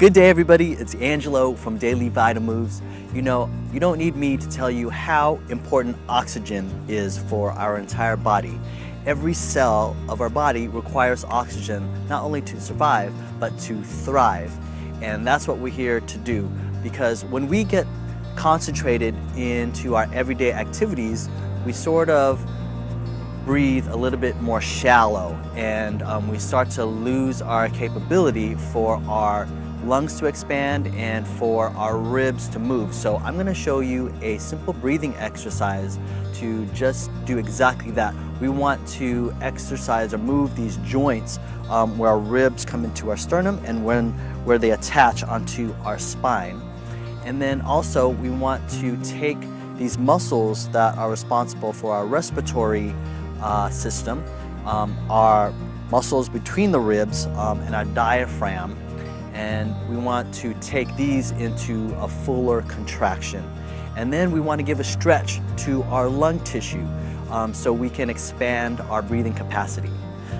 Good day, everybody. It's Angelo from Daily Vitamoves. You know, you don't need me to tell you how important oxygen is for our entire body. Every cell of our body requires oxygen not only to survive, but to thrive. And that's what we're here to do, because when we get concentrated into our everyday activities, we sort of breathe a little bit more shallow, and we start to lose our capability for our lungs to expand and for our ribs to move. So I'm going to show you a simple breathing exercise to just do exactly that. We want to exercise or move these joints where our ribs come into our sternum and where they attach onto our spine. And then also we want to take these muscles that are responsible for our respiratory system, our muscles between the ribs and our diaphragm, and we want to take these into a fuller contraction. And then we want to give a stretch to our lung tissue so we can expand our breathing capacity.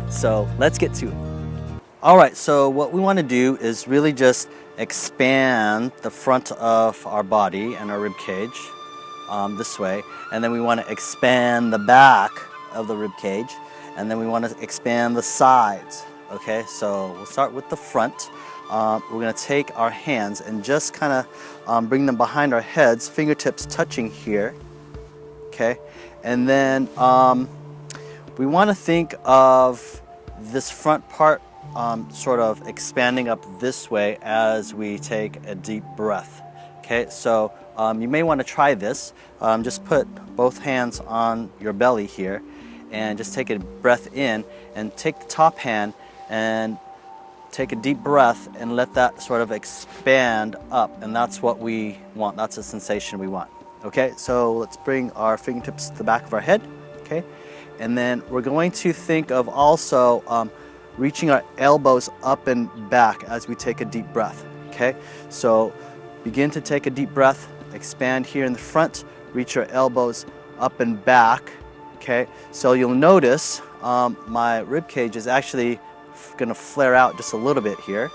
So let's get to it. All right, so what we want to do is really just expand the front of our body and our rib cage this way, and then we want to expand the back of the rib cage, and then we want to expand the sides. Okay, so we'll start with the front. We're going to take our hands and just kind of bring them behind our heads, fingertips touching here. Okay, and then we want to think of this front part sort of expanding up this way as we take a deep breath. Okay, so you may want to try this. Just put both hands on your belly here and just take a breath in, and take the top hand and take a deep breath and let that sort of expand up, and that's what we want. That's the sensation we want. Okay, so let's bring our fingertips to the back of our head. Okay, and then we're going to think of also reaching our elbows up and back as we take a deep breath. Okay, so begin to take a deep breath, expand here in the front, reach your elbows up and back. Okay, so you'll notice my rib cage is actually going to flare out just a little bit here,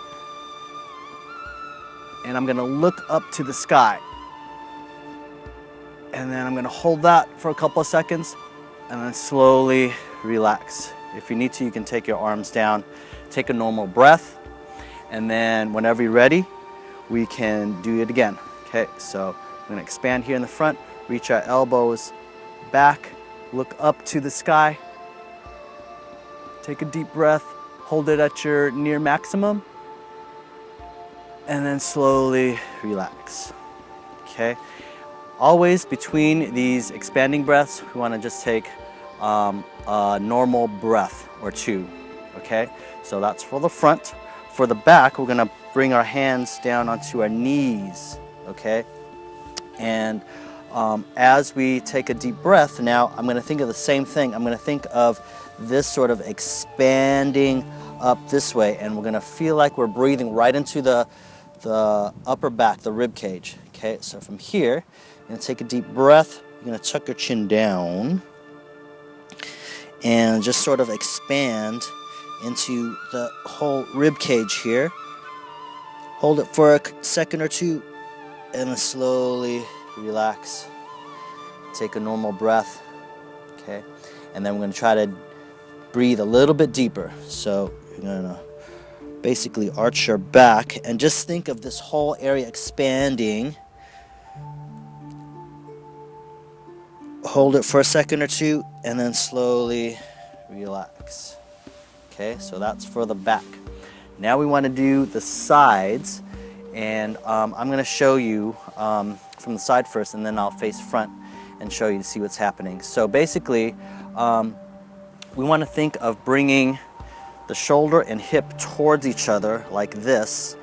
and I'm going to look up to the sky, and then I'm going to hold that for a couple of seconds and then slowly relax. If you need to, you can take your arms down, take a normal breath, and then whenever you're ready, we can do it again. Okay, so I'm going to expand here in the front, reach our elbows back, look up to the sky, take a deep breath, hold it at your near maximum, and then slowly relax. Okay, always between these expanding breaths, we want to just take a normal breath or two. Okay, so that's for the front. For the back, we're going to bring our hands down onto our knees. Okay, and as we take a deep breath, now I'm going to think of the same thing. I'm going to think of this sort of expanding up this way, and we're going to feel like we're breathing right into the upper back, the rib cage. Okay, so from here, you're going to take a deep breath. You're going to tuck your chin down and just sort of expand into the whole rib cage here. Hold it for a second or two, and then slowly relax. Take a normal breath. Okay, and then we're going to try to breathe a little bit deeper. So you're going to basically arch your back and just think of this whole area expanding. Hold it for a second or two and then slowly relax. Okay, so that's for the back. Now we want to do the sides, and I'm going to show you from the side first, and then I'll face front and show you to see what's happening. So basically, we want to think of bringing the shoulder and hip towards each other like this,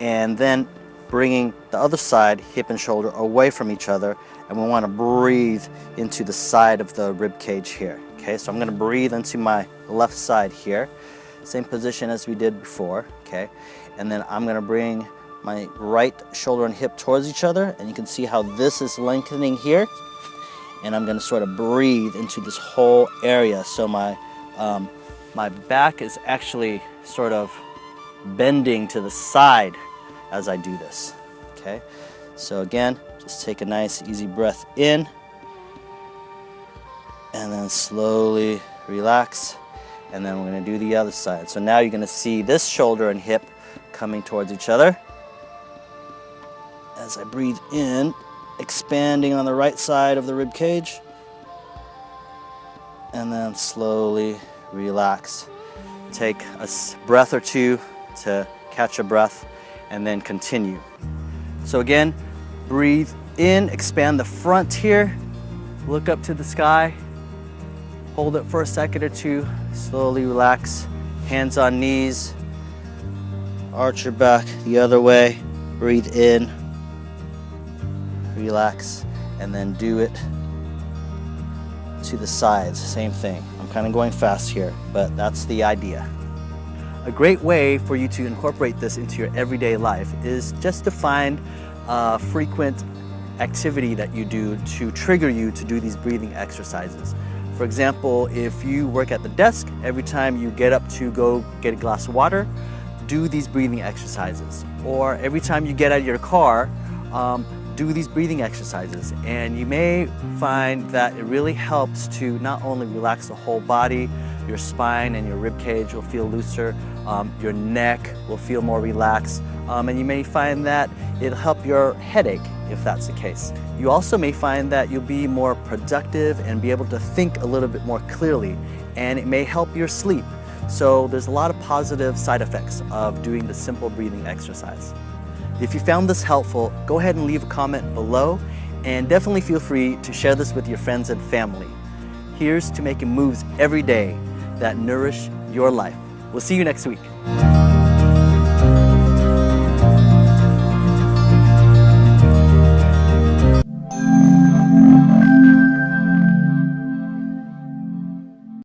and then bringing the other side, hip and shoulder, away from each other, and we want to breathe into the side of the rib cage here. Okay, so I'm going to breathe into my left side here, same position as we did before. Okay, and then I'm going to bring my right shoulder and hip towards each other, and you can see how this is lengthening here, and I'm going to sort of breathe into this whole area. So my back is actually sort of bending to the side as I do this. Okay, so again, just take a nice easy breath in and then slowly relax, and then we're going to do the other side. So now you're going to see this shoulder and hip coming towards each other. As I breathe in, expanding on the right side of the rib cage, and then slowly relax. Take a breath or two to catch a breath, and then continue. So again, breathe in, expand the front here, look up to the sky, hold it for a second or two, slowly relax, hands on knees, arch your back the other way, breathe in, relax, and then do it to the sides, same thing. I'm kind of going fast here, but that's the idea. A great way for you to incorporate this into your everyday life is just to find a frequent activity that you do to trigger you to do these breathing exercises. For example, if you work at the desk, every time you get up to go get a glass of water, do these breathing exercises. Or every time you get out of your car, do these breathing exercises. And you may find that it really helps to not only relax the whole body, your spine and your rib cage will feel looser, your neck will feel more relaxed, and you may find that it'll help your headache if that's the case. You also may find that you'll be more productive and be able to think a little bit more clearly, and it may help your sleep. So there's a lot of positive side effects of doing the simple breathing exercise. If you found this helpful, go ahead and leave a comment below, and definitely feel free to share this with your friends and family. Here's to making moves every day that nourish your life. We'll see you next week.